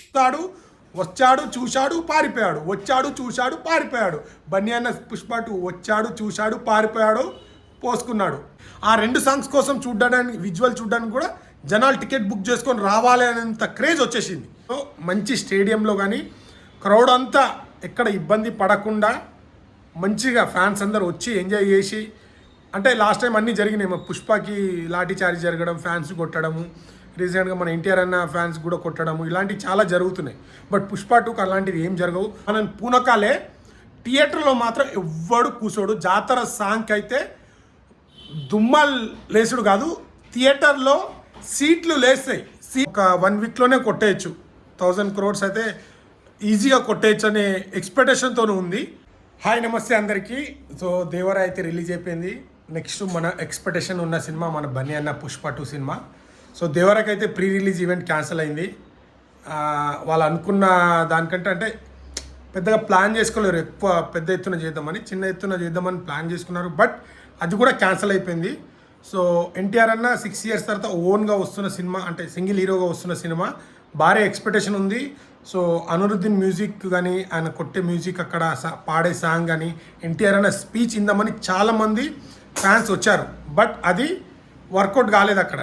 వస్తాడు, వచ్చాడు, చూశాడు, పారిపోయాడు, వచ్చాడు, చూశాడు, పారిపోయాడు. బన్నీ అన్న పుష్ప 2 వచ్చాడు, చూశాడు, పారిపోయాడు, పోసుకున్నాడు. ఆ 2 సాంగ్స్ కోసం చూడడానికి, విజువల్ చూడడానికి కూడా జనాలు టికెట్ బుక్ చేసుకొని రావాలి అనేంత క్రేజ్ వచ్చేసింది. సో మంచి స్టేడియంలో కానీ క్రౌడ్ అంతా ఎక్కడ ఇబ్బంది పడకుండా మంచిగా ఫ్యాన్స్ అందరూ వచ్చి ఎంజాయ్ చేసి, అంటే లాస్ట్ టైం అన్నీ జరిగినాయి. పుష్పకి లాఠీ చార్జ్ జరగడం, ఫ్యాన్స్ కొట్టడము, రీసెంట్గా మన ఎన్టీఆర్ అన్న ఫ్యాన్స్ కూడా కొట్టడము, ఇలాంటివి చాలా జరుగుతున్నాయి. బట్ పుష్ప 2కి అలాంటివి ఏం జరగవు. మనం పూనకాలే. థియేటర్లో మాత్రం ఎవ్వడు కూర్చోడు. జాతర సాంగ్కి అయితే దుమ్మల్ లేసుడు కాదు, థియేటర్లో సీట్లు లేస్తాయి. ఒక 1 వీక్లోనే కొట్టేయచ్చు. 1000 crores అయితే ఈజీగా కొట్టేయచ్చు అనే ఎక్స్పెక్టేషన్తో ఉంది. హాయ్ నమస్తే అందరికీ. సో దేవరా అయితే రిలీజ్ అయిపోయింది. నెక్స్ట్ మన ఎక్స్పెక్టేషన్ ఉన్న సినిమా మన బన్నీ అన్న పుష్ప 2 సినిమా. సో దేవరాకి అయితే ప్రీ రిలీజ్ ఈవెంట్ క్యాన్సిల్ అయింది. వాళ్ళు అనుకున్న దానికంటే అంటే పెద్దగా ప్లాన్ చేసుకోలేరు, ఎక్కువ పెద్ద ఎత్తున చేద్దామని, చిన్న ఎత్తున చేద్దామని ప్లాన్ చేసుకున్నారు. బట్ అది కూడా క్యాన్సిల్ అయిపోయింది. సో ఎన్టీఆర్ అన్న 6 years తర్వాత ఓన్గా వస్తున్న సినిమా, అంటే సింగిల్ హీరోగా వస్తున్న సినిమా, భారీ ఎక్స్పెక్టేషన్ ఉంది. సో అనిరుద్దీన్ మ్యూజిక్ కానీ, ఆయన కొట్టే మ్యూజిక్, అక్కడ పాడే సాంగ్ కానీ, ఎన్టీఆర్ అన్న స్పీచ్ ఇందామని చాలామంది ఫ్యాన్స్ వచ్చారు. బట్ అది వర్కౌట్ కాలేదు, అక్కడ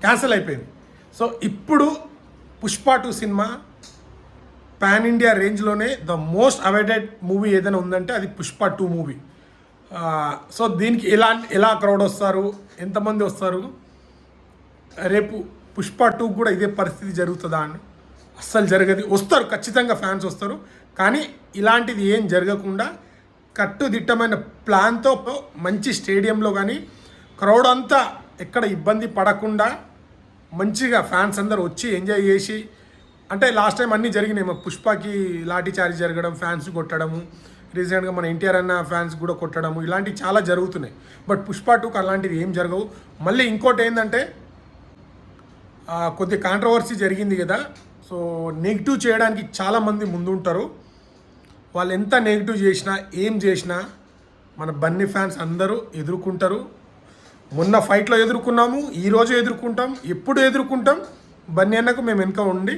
క్యాన్సిల్ అయిపోయింది. సో ఇప్పుడు పుష్ప 2 సినిమా పాన్ ఇండియా రేంజ్లోనే ద మోస్ట్ అవైటెడ్ మూవీ ఏదైనా ఉందంటే అది పుష్ప 2 మూవీ. సో దీనికి ఎలా క్రౌడ్ వస్తారు, ఎంతమంది వస్తారు, రేపు పుష్ప 2 కూడా ఇదే పరిస్థితి జరుగుతుందా అని అస్సలు జరగదు. వస్తారు, ఖచ్చితంగా ఫ్యాన్స్ వస్తారు. కానీ ఇలాంటిది ఏం జరగకుండా కట్టుదిట్టమైన ప్లాన్తో మంచి స్టేడియంలో కానీ క్రౌడ్ అంతా ఎక్కడ ఇబ్బంది పడకుండా మంచిగా ఫ్యాన్స్ అందరూ వచ్చి ఎంజాయ్ చేసి, అంటే లాస్ట్ టైం అన్నీ జరిగినాయి. పుష్పకి లాఠీ చార్జ్ జరగడం, ఫ్యాన్స్ కొట్టడము, రీసెంట్గా మన ఎన్టీఆర్ అన్న ఫ్యాన్స్ కూడా కొట్టడము, ఇలాంటివి చాలా జరుగుతున్నాయి. బట్ పుష్ప 2కి అలాంటివి ఏం జరగవు. మళ్ళీ ఇంకోటి ఏంటంటే కొద్ది కాంట్రవర్సీ జరిగింది కదా. సో నెగిటివ్ చేయడానికి చాలామంది ముందుంటారు. వాళ్ళు ఎంత నెగిటివ్ చేసినా, ఏం చేసినా మన బన్నీ ఫ్యాన్స్ అందరూ ఎదుర్కొంటారు. మొన్న ఫైట్లో ఎదుర్కొన్నాము, ఈరోజు ఎదుర్కొంటాం, ఎప్పుడు ఎదుర్కొంటాం. బన్నీ అన్నకు మేము వెనుక ఉండి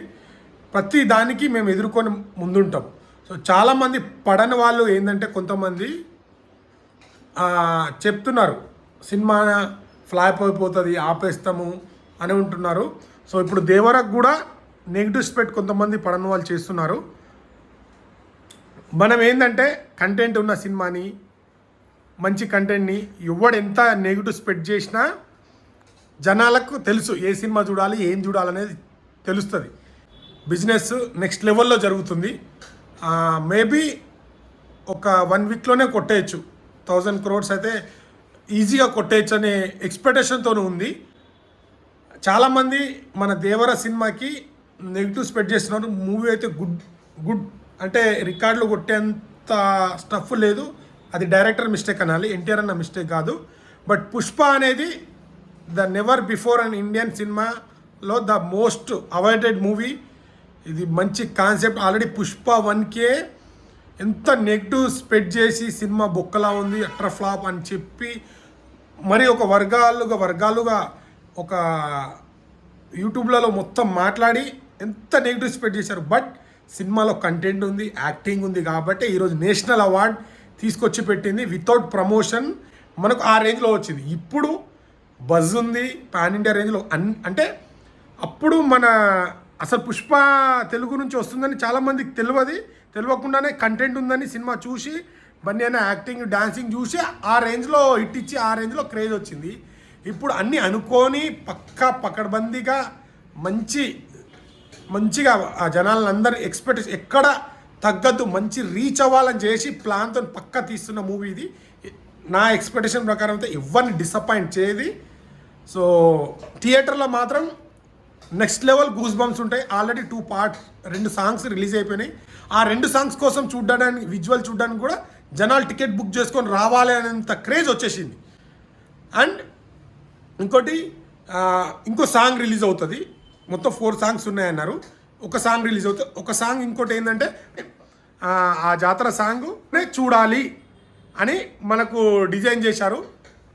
ప్రతి దానికి మేము ఎదుర్కొని ముందుంటాం. సో చాలామంది పడని వాళ్ళు ఏంటంటే కొంతమంది చెప్తున్నారు సినిమా ఫ్లాప్ అయిపోతుంది, ఆపేస్తాము అని ఉంటున్నారు. సో ఇప్పుడు దేవరకు కూడా నెగిటివ్ స్పెట్ కొంతమంది పడని వాళ్ళు చేస్తున్నారు. మనం ఏంటంటే కంటెంట్ ఉన్న సినిమాని, మంచి కంటెంట్ని ఎవడు ఎంత నెగిటివ్ స్ప్రెడ్ చేసినా జనాలకు తెలుసు ఏ సినిమా చూడాలి, ఏం చూడాలనేది తెలుస్తుంది. బిజినెస్ నెక్స్ట్ లెవెల్లో జరుగుతుంది. మేబీ ఒక 1 వీక్లోనే కొట్టేయచ్చు. 1000 crores అయితే ఈజీగా కొట్టేయచ్చు అనే ఎక్స్పెక్టేషన్తో ఉంది. చాలామంది మన దేవర సినిమాకి నెగిటివ్ స్ప్రెడ్ చేస్తున్నారు. మూవీ అయితే గుడ్ అంటే రికార్డులు కొట్టేంత స్టఫ్ లేదు, అది డైరెక్టర్ మిస్టేక్ అనాలి, ఎన్టీఆర్ అన్న మిస్టేక్ కాదు. బట్ పుష్ప అనేది the never before and Indian సినిమాలో ద మోస్ట్ అవైటెడ్ మూవీ. ఇది మంచి కాన్సెప్ట్. ఆల్రెడీ పుష్ప 1కే ఎంత నెగిటివ్ స్ప్రెడ్ చేసి సినిమా బొక్కలా ఉంది, అట్రా ఫ్లాప్ అని చెప్పి మరి ఒక వర్గాలుగా ఒక యూట్యూబ్లలో మొత్తం మాట్లాడి ఎంత నెగిటివ్ స్ప్రెడ్ చేశారు. బట్ సినిమాలో కంటెంట్ ఉంది, యాక్టింగ్ ఉంది కాబట్టి ఈరోజు నేషనల్ అవార్డ్ తీసుకొచ్చి పెట్టింది. వితౌట్ ప్రమోషన్ మనకు ఆ రేంజ్లో వచ్చింది. ఇప్పుడు బజ్ ఉంది పాన్ ఇండియా రేంజ్లో. అంటే అప్పుడు మన అసలు పుష్ప తెలుగు నుంచి వస్తుందని చాలామందికి తెలియకుండానే కంటెంట్ ఉందని సినిమా చూసి బన్నీ అన్న యాక్టింగ్, డాన్సింగ్ చూసి ఆ రేంజ్లో హిట్ ఇచ్చి ఆ రేంజ్లో క్రేజ్ వచ్చింది. ఇప్పుడు అన్నీ అనుకొని పకడ్బందీగా మంచిగా ఆ జనాలను అందరూ ఎక్స్పెక్టేషన్ ఎక్కడ తగ్గద్దు, మంచి రీచ్ అవ్వాలని చేసి ప్లాన్తో పక్కా తీస్తున్న మూవీ ఇది. నా ఎక్స్పెక్టేషన్ ప్రకారం అయితే ఎవరిని డిసప్పాయింట్ చేయది. సో థియేటర్లో మాత్రం నెక్స్ట్ లెవెల్ గూస్ బంప్స్ ఉంటాయి. ఆల్రెడీ 2 సాంగ్స్ రిలీజ్ అయిపోయినాయి. ఆ 2 సాంగ్స్ కోసం చూడడానికి, విజువల్ చూడడానికి కూడా జనాలు టికెట్ బుక్ చేసుకొని రావాలి అనేంత క్రేజ్ వచ్చేసింది. అండ్ ఇంకో సాంగ్ రిలీజ్ అవుతుంది. మొత్తం 4 సాంగ్స్ ఉన్నాయన్నారు. ఒక సాంగ్ రిలీజ్ అవుతుంది. ఒక సాంగ్ ఇంకోటి ఏంటంటే ఆ జాతర సాంగ్ చూడాలి అని మనకు డిజైన్ చేశారు.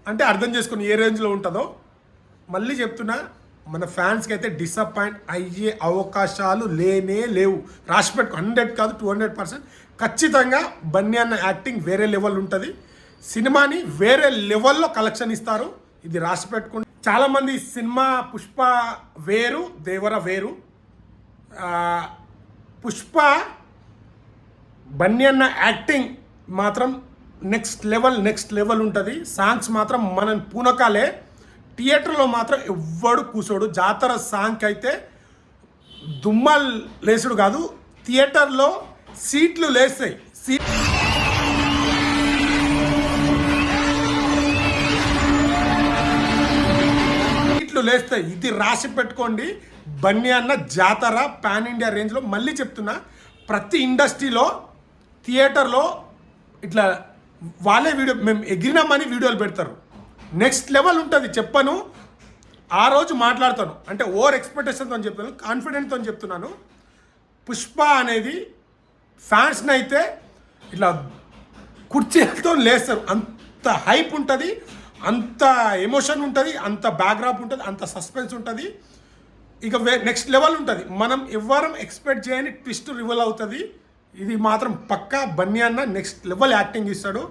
అంటే అర్థం చేసుకుని ఏ రేంజ్లో ఉంటుందో. మళ్ళీ చెప్తున్నా, మన ఫ్యాన్స్కి అయితే డిసప్పాయింట్ అయ్యే అవకాశాలు లేవు. రాసి పెట్టుకో, 100 కాదు 200% ఖచ్చితంగా బన్నీ అన్న యాక్టింగ్ వేరే లెవెల్ ఉంటుంది. సినిమాని వేరే లెవెల్లో కలెక్షన్ ఇస్తారు. ఇది రాసి పెట్టుకుంటే చాలామంది సినిమా పుష్ప వేరు, దేవర వేరు. పుష్ప బన్నీ అన్న యాక్టింగ్ మాత్రం నెక్స్ట్ లెవెల్ ఉంటుంది. సాంగ్స్ మాత్రం మన పూనకాలే. థియేటర్లో మాత్రం ఎవ్వడు కూర్చోడు. జాతర సాంగ్కి అయితే దుమ్మలు లేసుడు కాదు, థియేటర్లో సీట్లు లేస్తాయి. సీట్లు లేస్తాయి. ఇది రాసి పెట్టుకోండి. బన్నీ అన్న జాతర పాన్ ఇండియా రేంజ్లో. మళ్ళీ చెప్తున్నా, ప్రతి ఇండస్ట్రీలో థియేటర్లో ఇట్లా వాళ్ళే మేము ఎగిరినామని వీడియోలు పెడతారు. నెక్స్ట్ లెవెల్ ఉంటుంది. చెప్పను, ఆ రోజు మాట్లాడతాను. అంటే ఓవర్ ఎక్స్పెక్టేషన్తో చెప్తాను, కాన్ఫిడెంట్తో చెప్తున్నాను. పుష్ప అనేది ఫ్యాన్స్ని అయితే ఇట్లా కుర్చీలతో లేస్తారు. అంత హైప్ ఉంటుంది, అంత ఎమోషన్ ఉంటుంది, అంత బ్యాక్గ్రాప్ ఉంటుంది, అంత సస్పెన్స్ ఉంటుంది. ఇక నెక్స్ట్ లెవెల్ ఉంటుంది. మనం ఎవ్వరం ఎక్స్పెక్ట్ చేయని ట్విస్ట్ రివీల్ అవుతుంది. ఇది మాత్రం పక్కా బన్నీ అన్న నెక్స్ట్ లెవెల్ యాక్టింగ్ ఇస్తాడు.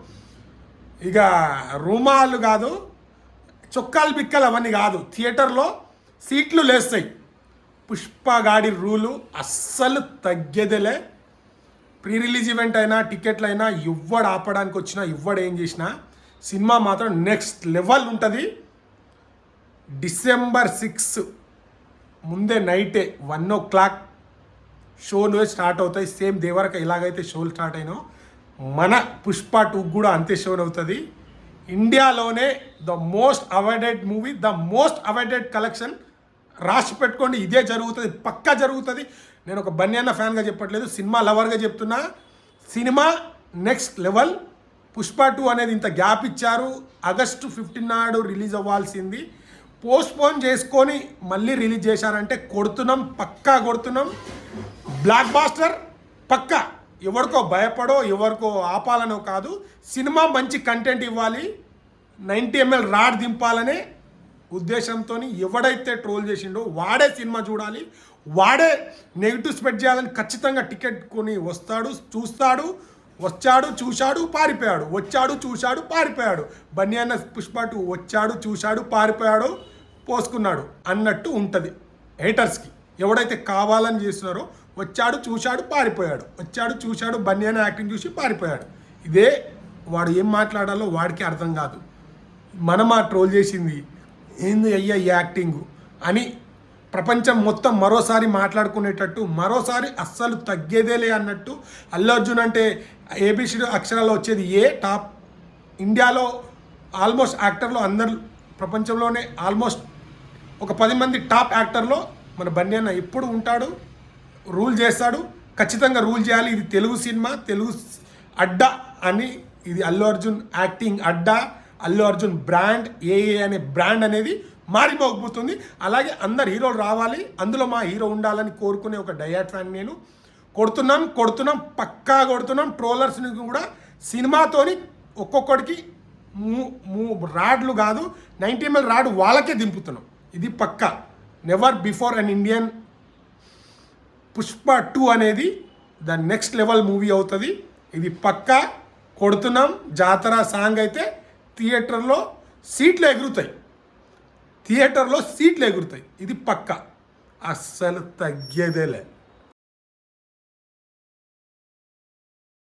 ఇక రూమాలు కాదు, చొక్కాలు బిక్కలు అవన్నీ కాదు, థియేటర్లో సీట్లు లేస్తాయి. పుష్ప గాడి రూలు అస్సలు తగ్గేదేలే. ప్రీ రిలీజ్ ఈవెంట్ అయినా టికెట్లు అయినా ఎవ్వడు ఆపడానికి వచ్చినా ఎవ్వడు ఏం చేసినా సినిమా మాత్రం నెక్స్ట్ లెవెల్ ఉంటుంది. December 6 ముందే నైటే 1 o'clock షోలు స్టార్ట్ అవుతాయి. సేమ్ దేవరక ఎలాగైతే షోలు స్టార్ట్ అయినో మన పుష్ప 2 కూడా అంతే షోన్ అవుతుంది. ఇండియాలోనే the most awaited movie, the most awaited collection. రాసి పెట్టుకోండి, ఇదే జరుగుతుంది, పక్కా జరుగుతుంది. నేను ఒక బన్నీ అన్న ఫ్యాన్గా చెప్పట్లేదు, సినిమా లవర్గా చెప్తున్నా. Cinema next level. పుష్ప 2 అనేది ఇంత గ్యాప్ ఇచ్చారు. August 15 నాడు రిలీజ్ అవ్వాల్సింది పోస్ట్పోన్ చేసుకొని మళ్ళీ రిలీజ్ చేశారంటే కొడుతున్నాం, పక్కా కొడుతున్నాం. బ్లాక్ బాస్టర్ పక్కా. ఎవరికో భయపడో ఎవరికో ఆపాలనో కాదు, సినిమా మంచి కంటెంట్ ఇవ్వాలి, 90 ml రాడ్ దింపాలనే ఉద్దేశంతో ఎవడైతే ట్రోల్ చేసిండో వాడే సినిమా చూడాలి, వాడే నెగిటివ్ స్ప్రెడ్ చేయాలని ఖచ్చితంగా టికెట్ కొని వస్తాడు, చూస్తాడు. వచ్చాడు చూశాడు పారిపోయాడు, వచ్చాడు చూశాడు పారిపోయాడు. బన్నీ అన్న పుష్ప 2 వచ్చాడు చూశాడు పారిపోయాడు పోసుకున్నాడు అన్నట్టు ఉంటుంది హేటర్స్కి. ఎవడైతే కావాలని చేస్తున్నారో వచ్చాడు చూశాడు పారిపోయాడు, వచ్చాడు చూశాడు బన్నీ అన్న యాక్టింగ్ చూసి పారిపోయాడు. ఇదే వాడు ఏం మాట్లాడాలో వాడికి అర్థం కాదు. మనం ఆ ట్రోల్ చేసింది ఏంది అయ్యా ఈ యాక్టింగు అని ప్రపంచం మొత్తం మరోసారి మాట్లాడుకునేటట్టు, మరోసారి అస్సలు తగ్గేదేలే అన్నట్టు. అల్లు అర్జున్ అంటే ఏబిసిడి అక్షరాలు వచ్చేది ఏ టాప్. ఇండియాలో ఆల్మోస్ట్ యాక్టర్లో అందరు ప్రపంచంలోనే ఆల్మోస్ట్ ఒక 10 మంది టాప్ యాక్టర్లో మన బన్నీ అన్న ఎప్పుడు ఉంటాడు, రూల్ చేస్తాడు, ఖచ్చితంగా రూల్ చేయాలి. ఇది తెలుగు సినిమా, తెలుగు అడ్డా అని. ఇది అల్లు అర్జున్ యాక్టింగ్ అడ్డా, అల్లు అర్జున్ బ్రాండ్, ఏఏ అనే బ్రాండ్ అనేది మారిపోకపోతుంది. అలాగే అందరు హీరోలు రావాలి, అందులో మా హీరో ఉండాలని కోరుకునే ఒక డయాట్ ఫ్యాన్ నేను. కొడుతున్నాం పక్కా కొడుతున్నాం. ట్రోలర్స్ని కూడా సినిమాతోని ఒక్కొక్కడికి రాడ్లు కాదు 90 ml రాడ్ వాళ్ళకే దింపుతున్నాం. ఇది పక్కా. Never before an Indian Pushpa 2 అనేది ద నెక్స్ట్ లెవెల్ మూవీ అవుతుంది. ఇది పక్కా కొడుతున్నాం. జాతర సాంగ్ అయితే థియేటర్లో సీట్లు ఎగురుతాయి, ఇది పక్కా, అస్సలు తగ్గేదేలే.